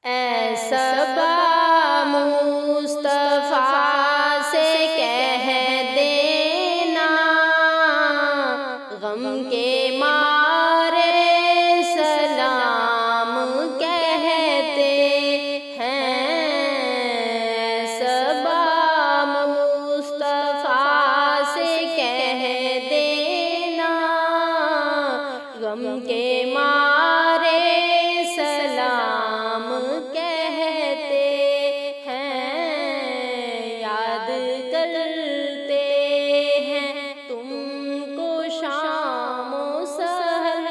اے سبا مصطفیٰ سے کہہ دینا، غم کے مارے سلام کہتے ہیں۔ سبا مصطفیٰ سے کہہ دینا، غم کے مارے سلام کہتے ہیں۔ یاد کرتے ہیں تم کو شام و سحر،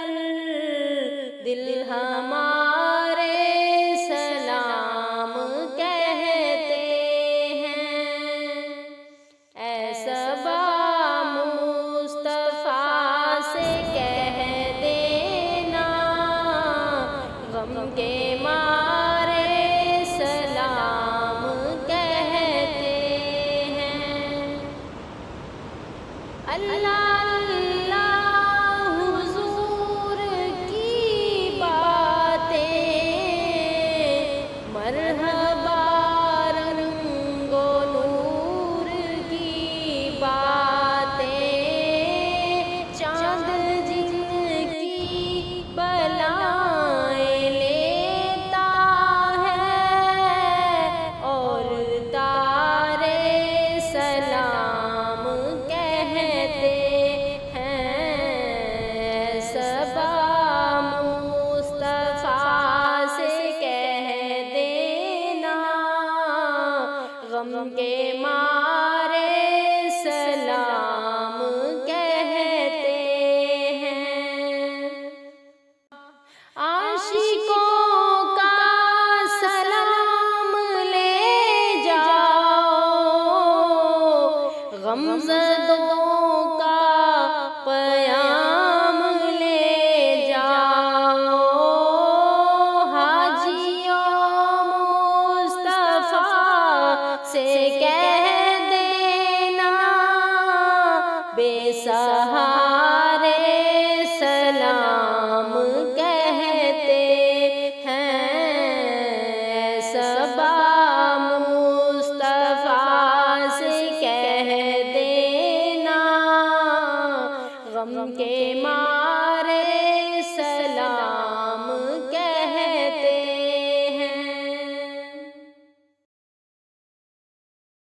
دل ہمارے سلام کہتے ہیں۔ اے سبا مصطفیٰ سے کہہ دینا، غم کے مارے سلام کہتے ہیں۔ اللہ اللہ حضور کی باتیں، مرحبا رنگ و نور کی باتیں، چاند جن کی بلائیں لیتا ہے، اور تارے سلام کہتے ہیں۔ سبا مصطفیٰ سے کہہ دینا، غم کے مارے سلام کہتے ہیں۔ عاشقوں کا سلام لے جاؤ، غمزدوں کا پیام لے جاؤ، حاجیوں مصطفیٰ سے کہہ دینا، بے سہارے سلام کہتے ہیں۔ سبا مصطفیٰ سے کہہ دینا، غم کے